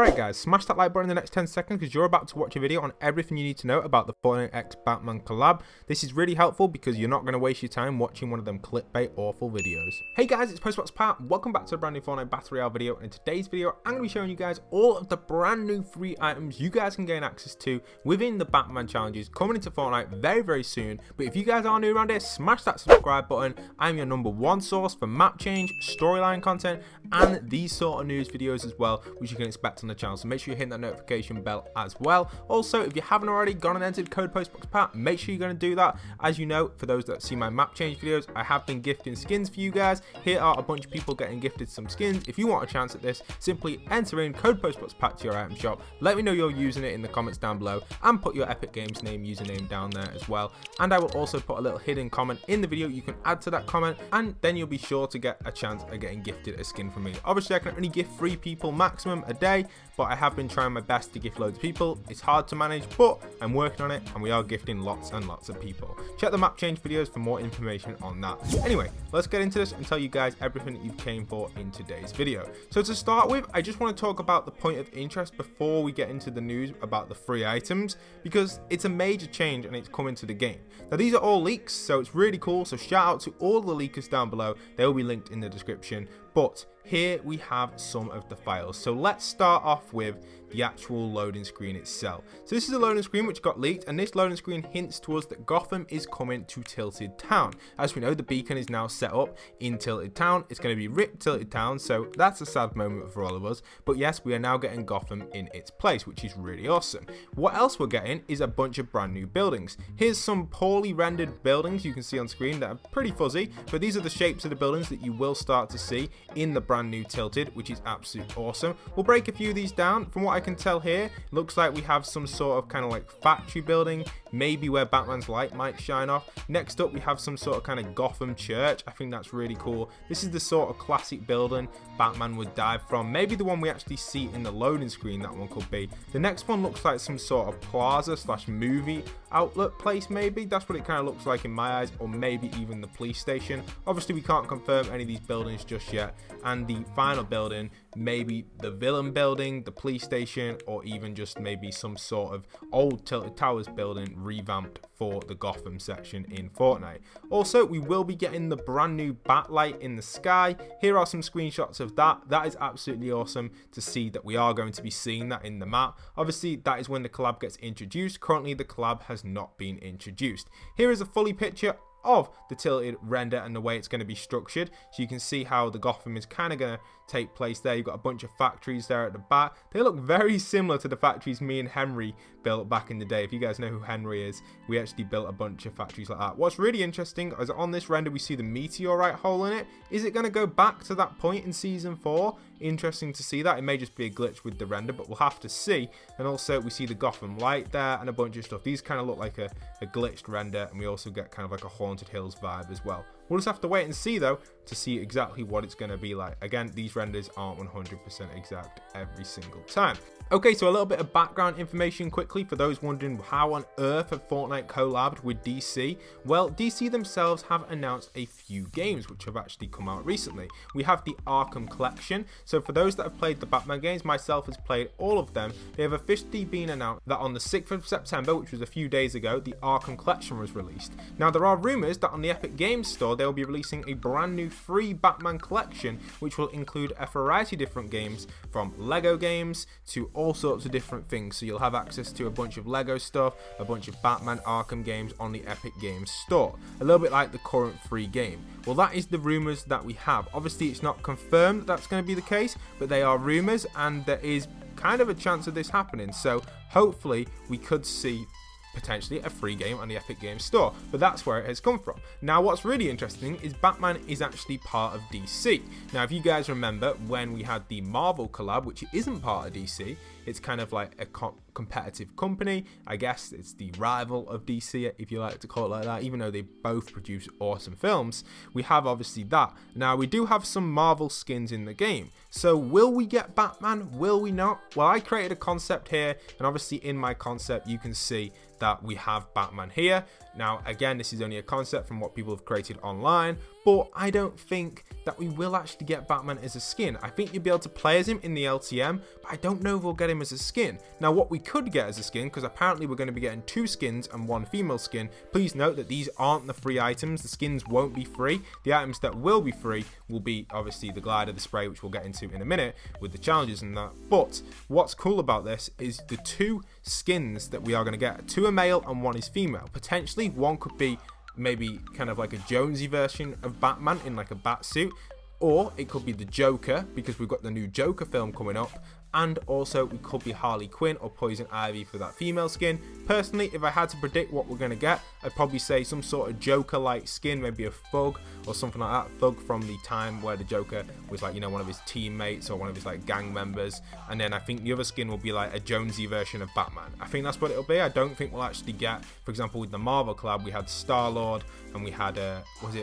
Alright guys, smash that like button in the next 10 seconds because you're about to watch a video on everything you need to know about the Fortnite X Batman collab. This is really helpful because you're not going to waste your time watching one of them clickbait awful videos. Hey guys, it's Postboxpat. Welcome back to a brand new Fortnite Battle Royale video, and in today's video I'm going to be showing you guys all of the brand new free items you guys can gain access to within the Batman challenges coming into Fortnite very soon. But if you guys are new around here, smash that subscribe button. I'm your #1 source for map change, storyline content, and these sort of news videos as well, which you can expect on the channel. So make sure you hit that notification bell as well. Also, if you haven't already gone and entered code Postboxpat, make sure you're going to do that. As you know, for those that see my map change videos, I have been gifting skins for you guys. Here are a bunch of people getting gifted some skins. If you want a chance at this, simply enter in code Postboxpat to your item shop. Let me know you're using it in the comments down below, and put your Epic Games name username down there as well. And I will also put a little hidden comment in the video you can add to that comment, and then you'll be sure to get a chance at getting gifted a skin from me. Obviously, I can only gift 3 people maximum a day, but I have been trying my best to gift loads of people. It's hard to manage, but I'm working on it, and we are gifting lots and lots of people. Check the map change videos for more information on that. Anyway, let's get into this and tell you guys everything that you came for in today's video. So to start with, I just want to talk about the point of interest before we get into the news about the free items, because it's a major change and it's coming to the game. Now these are all leaks, so it's really cool, so shout out to all the leakers down below. They will be linked in the description, but here we have some of the files. So let's start off with the actual loading screen itself. So this is a loading screen which got leaked, and this loading screen hints to us that Gotham is coming to Tilted Town. As we know, the beacon is now set up in Tilted Town. It's going to be ripped Tilted Town, so that's a sad moment for all of us. But yes, we are now getting Gotham in its place, which is really awesome. What else we're getting is a bunch of brand new buildings. Here's some poorly rendered buildings you can see on screen that are pretty fuzzy, but these are the shapes of the buildings that you will start to see in the brand new Tilted, which is absolutely awesome. We'll break a few of these down. From what I can tell here, it looks like we have some sort of kind of like factory building, maybe where Batman's light might shine off. Next up, we have some sort of kind of Gotham church. I think that's really cool. This is the sort of classic building Batman would dive from. Maybe the one we actually see in the loading screen, that one could be. The next one looks like some sort of plaza / movie outlet place, maybe. That's what it kind of looks like in my eyes, or maybe even the police station. Obviously, we can't confirm any of these buildings just yet. And the final building, maybe the villain building, the police station, or even just maybe some sort of old Tilted Towers building revamped for the Gotham section in Fortnite. Also, we will be getting the brand new bat light in the sky. Here are some screenshots of that. That is absolutely awesome to see that we are going to be seeing that in the map. Obviously, that is when the collab gets introduced. Currently, the collab has not been introduced. Here is a fully picture of the Tilted render and the way it's going to be structured, so you can see how the Gotham is kind of going to take place there. You've got a bunch of factories there at the back. They look very similar to the factories me and Henry built back in the day. If you guys know who Henry is, we actually built a bunch of factories like that. What's really interesting is on this render we see the meteorite hole in it. Is it going to go back to that point in season 4? Interesting to see that. It may just be a glitch with the render, but we'll have to see. And also we see the Gotham light there and a bunch of stuff. These kind of look like a glitched render, and we also get kind of like a Haunted Hills vibe as well. We'll just have to wait and see though to see exactly what it's going to be like. Again, these renders aren't 100% exact every single time. Okay, so a little bit of background information quickly for those wondering how on earth have Fortnite collabed with DC. Well, DC themselves have announced a few games which have actually come out recently. We have the Arkham Collection. So for those that have played the Batman games, myself has played all of them. They have officially been announced that on the 6th of September, which was a few days ago, the Arkham Collection was released. Now there are rumors that on the Epic Games Store, they will be releasing a brand new free Batman collection, which will include a variety of different games, from Lego games to all sorts of different things. So you'll have access to a bunch of Lego stuff, a bunch of Batman Arkham games on the Epic Games Store, a little bit like the current free game. Well, that is the rumors that we have. Obviously, it's not confirmed that that's going to be the case, but they are rumors, and there is kind of a chance of this happening. So hopefully we could see potentially a free game on the Epic Games Store, but that's where it has come from. Now what's really interesting is Batman is actually part of DC. Now if you guys remember when we had the Marvel collab, which isn't part of DC, it's kind of like a competitive company. I guess it's the rival of DC, if you like to call it like that, even though they both produce awesome films. We have obviously that. Now we do have some Marvel skins in the game. So will we get Batman? Will we not? Well, I created a concept here, and obviously in my concept you can see that we have Batman here. Now again, this is only a concept from what people have created online, but I don't think that we will actually get Batman as a skin. I think you'll be able to play as him in the LTM, but I don't know if we'll get him as a skin. Now, what we could get as a skin, because apparently we're going to be getting 2 skins and 1 female skin, please note that these aren't the free items. The skins won't be free. The items that will be free will be obviously the glider, the spray, which we'll get into in a minute with the challenges and that. But what's cool about this is the 2 skins that we are going to get. 2 are male and 1 is female. Potentially one could be maybe kind of like a Jonesy version of Batman in like a bat suit, or it could be the Joker because we've got the new Joker film coming up, and also we could be Harley Quinn or Poison Ivy for that female skin. Personally, if I had to predict what we're going to get, I'd probably say some sort of Joker-like skin, maybe a Thug or something like that. Thug from the time where the Joker was like, you know, one of his teammates or one of his like gang members. And then I think the other skin will be like a Jonesy version of Batman. I think that's what it'll be. I don't think we'll actually get, for example, with the Marvel collab, we had Star-Lord and we had, what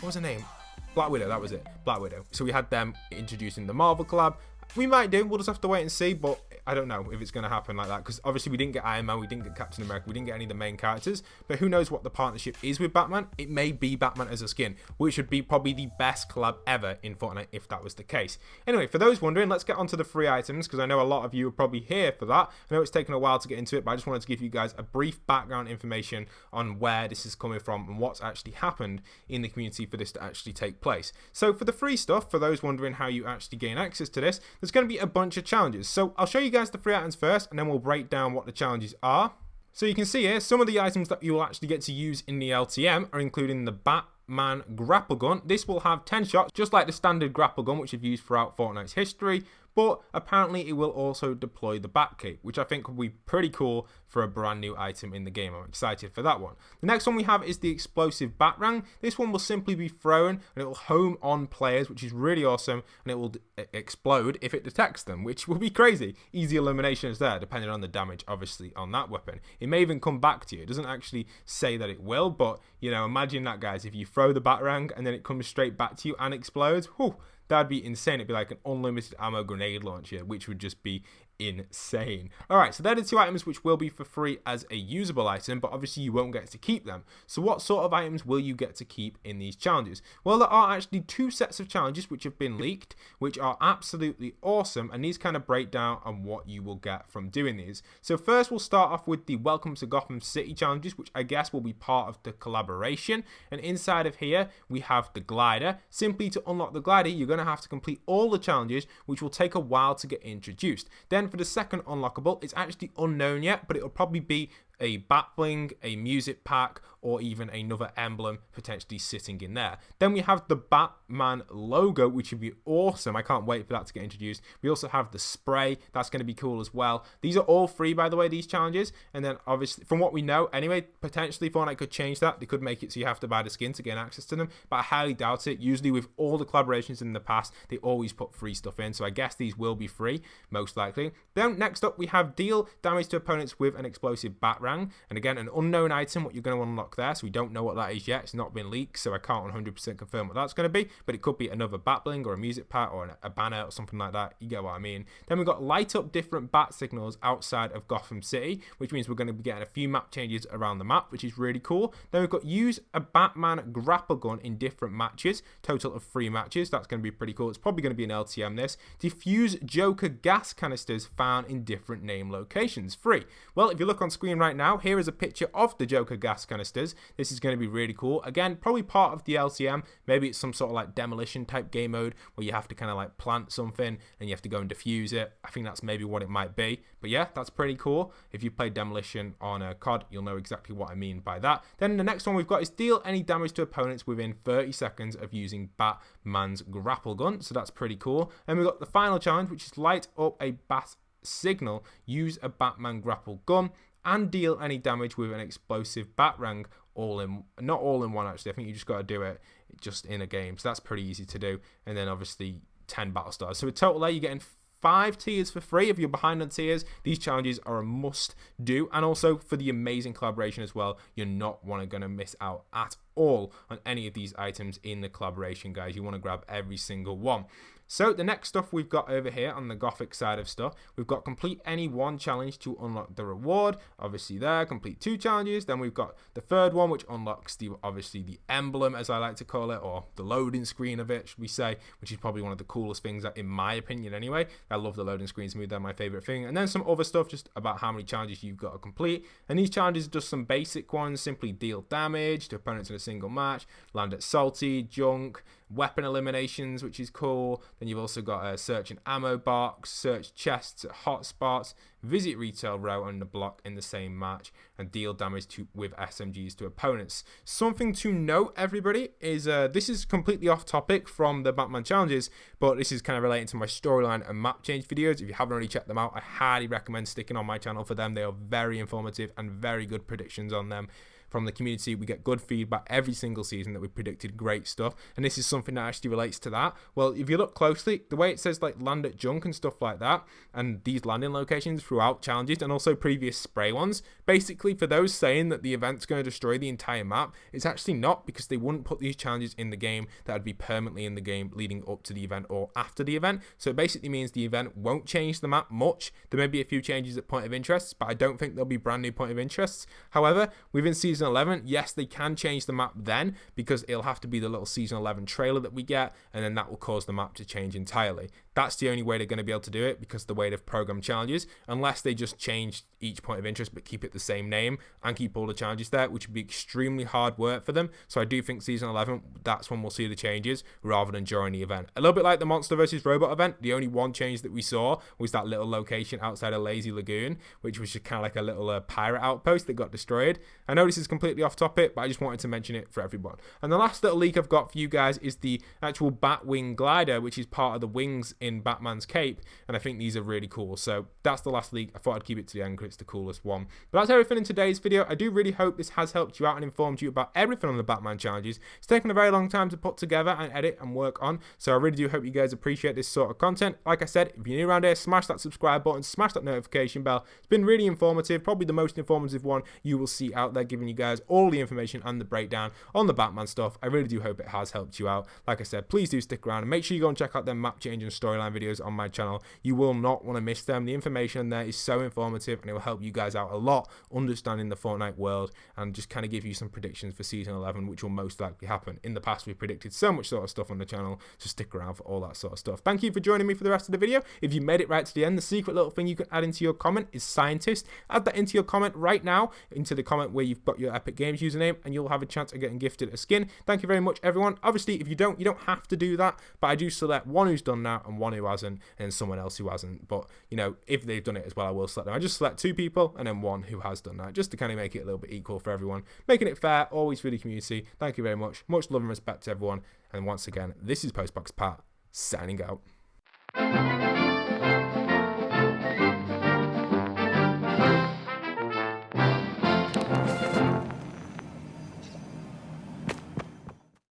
was her name? Black Widow, that was it. Black Widow. So we had them introducing the Marvel collab. We might do, we'll just have to wait and see, but I don't know if it's going to happen like that, because obviously we didn't get Iron Man, we didn't get Captain America, we didn't get any of the main characters, but who knows what the partnership is with Batman. It may be Batman as a skin, which would be probably the best collab ever in Fortnite if that was the case. Anyway, for those wondering, let's get onto the free items, because I know a lot of you are probably here for that. I know it's taken a while to get into it, but I just wanted to give you guys a brief background information on where this is coming from and what's actually happened in the community for this to actually take place. So for the free stuff, for those wondering how you actually gain access to this, there's going to be a bunch of challenges. So I'll show you guys the free items first, and then we'll break down what the challenges are. So you can see here, some of the items that you will actually get to use in the LTM are including the Batman grapple gun. This will have 10 shots, just like the standard grapple gun, which you've used throughout Fortnite's history. But apparently it will also deploy the Batcape, which I think will be pretty cool for a brand new item in the game. I'm excited for that one. The next one we have is the explosive Batarang. This one will simply be thrown and it will home on players, which is really awesome, and it will explode if it detects them, which will be crazy. Easy eliminations there, depending on the damage, obviously, on that weapon. It may even come back to you. It doesn't actually say that it will, but, you know, imagine that, guys. If you throw the Batarang and then it comes straight back to you and explodes, whew, that'd be insane. It'd be like an unlimited ammo grenade launcher, which would just be insane. Alright, so they're the 2 items which will be for free as a usable item, but obviously you won't get to keep them. So what sort of items will you get to keep in these challenges? Well, there are actually 2 sets of challenges which have been leaked, which are absolutely awesome, and these kind of break down on what you will get from doing these. So first we'll start off with the Welcome to Gotham City challenges, which I guess will be part of the collaboration, and inside of here we have the glider. Simply to unlock the glider, you're going to have to complete all the challenges, which will take a while to get introduced. Then for the second unlockable, it's actually unknown yet, but it'll probably be a bat bling, a music pack, or even another emblem potentially sitting in there. Then we have the Batman logo, which would be awesome. I can't wait for that to get introduced. We also have the spray. That's going to be cool as well. These are all free, by the way, these challenges. And then obviously, from what we know anyway, potentially Fortnite could change that. They could make it so you have to buy the skin to gain access to them, but I highly doubt it. Usually with all the collaborations in the past, they always put free stuff in. So I guess these will be free, most likely. Then next up, we have deal damage to opponents with an explosive Batarang. And again, an unknown item, what you're going to unlock there. So we don't know what that is yet. It's not been leaked, so I can't 100% confirm what that's going to be. But it could be another bat bling or a music pack or a banner or something like that. You get what I mean. Then we've got light up different bat signals outside of Gotham City, which means we're going to be getting a few map changes around the map, which is really cool. Then we've got use a Batman grapple gun in different matches. Total of 3 matches. That's going to be pretty cool. It's probably going to be an LTM this. Diffuse Joker gas canisters found in different name locations. Free. Well, if you look on screen right now, here is a picture of the Joker gas canisters. This is going to be really cool. Again, probably part of the LTM. Maybe it's some sort of like demolition type game mode where you have to kind of like plant something and you have to go and defuse it. I think that's maybe what it might be. But yeah, that's pretty cool. If you played demolition on a COD, you'll know exactly what I mean by that. Then the next one we've got is deal any damage to opponents within 30 seconds of using Batman's grapple gun. So that's pretty cool. And we've got the final challenge, which is light up a bat signal, use a Batman grapple gun, and deal any damage with an explosive Batarang, not all in one actually. I think you just got to do it just in a game, so that's pretty easy to do. And then obviously 10 battle stars. So in total there, you're getting 5 tiers for free. If you're behind on tiers, these challenges are a must do, and also for the amazing collaboration as well. You're not going to miss out at all on any of these items in the collaboration, guys. You want to grab every single one. So the next stuff we've got over here on the Gothic side of stuff, we've got complete any one challenge to unlock the reward. Obviously there, complete 2 challenges. Then we've got the third one, which unlocks obviously the emblem, as I like to call it, or the loading screen of it, should we say, which is probably one of the coolest things in my opinion anyway. I love the loading screens, they're my favorite thing. And then some other stuff just about how many challenges you've got to complete. And these challenges are just some basic ones, simply deal damage to opponents in a single match, land at salty, junk, weapon eliminations, which is cool. Then you've also got a search an ammo box, search chests at hotspots, visit retail row on the block in the same match, and deal damage with SMGs to opponents. Something to note, everybody, is this is completely off topic from the Batman challenges, but this is kind of relating to my storyline and map change videos. If you haven't already checked them out, I highly recommend sticking on my channel for them. They are very informative and very good predictions on them. From the community, we get good feedback every single season that we predicted great stuff, and this is something that actually relates to that. Well, if you look closely, the way it says like land at junk and stuff like that, and these landing locations throughout challenges and also previous spray ones, basically for those saying that the event's going to destroy the entire map, it's actually not, because they wouldn't put these challenges in the game that would be permanently in the game leading up to the event or after the event. So it basically means the event won't change the map much. There may be a few changes at point of interest, but I don't think there'll be brand new point of interests. However, within season 11, yes, they can change the map then, because it'll have to be the little season 11 trailer that we get, and then that will cause the map to change entirely. That's the only way they're going to be able to do it, because the way they've programmed challenges, unless they just change each point of interest but keep it the same name and keep all the challenges there, which would be extremely hard work for them. So I do think season 11, that's when we'll see the changes rather than during the event. A little bit like the Monster vs Robot event, the only one change that we saw was that little location outside of Lazy Lagoon, which was just kind of like a little pirate outpost that got destroyed. I know this is completely off topic, but I just wanted to mention it for everyone. And the last little leak I've got for you guys is the actual Batwing glider, which is part of the wings in Batman's cape, and I think these are really cool. So that's the last leak. I thought I'd keep it to the end because it's the coolest one. But that's everything in today's video. I do really hope this has helped you out and informed you about everything on the Batman challenges. It's taken a very long time to put together and edit and work on, so I really do hope you guys appreciate this sort of content. Like I said, if you're new around here, smash that subscribe button, smash that notification bell. It's been really informative, probably the most informative one you will see out there, giving you guys all the information and the breakdown on the Batman stuff. I really do hope it has helped you out. Like I said, please do stick around and make sure you go and check out them map change and storyline videos on my channel. You will not want to miss them. The information there is so informative, and it will help you guys out a lot understanding the Fortnite world, and just kind of give you some predictions for season 11, which will most likely happen. In the past, we've predicted so much sort of stuff on the channel, so stick around for all that sort of stuff. Thank you for joining me for the rest of the video. If you made it right to the end, the secret little thing you can add into your comment is scientist. Add that into your comment right now, into the comment where you've got your Epic Games username, and you'll have a chance of getting gifted a skin. Thank you very much, everyone. Obviously, if you don't have to do that, but I do select one who's done that and one who hasn't, and someone else who hasn't. But you know, if they've done it as well, I will select them. I just select 2 people and then 1 who has done that, just to kind of make it a little bit equal for everyone, making it fair, always for the community. Thank you very much. Much love and respect to everyone. And once again, this is Postboxpat signing out.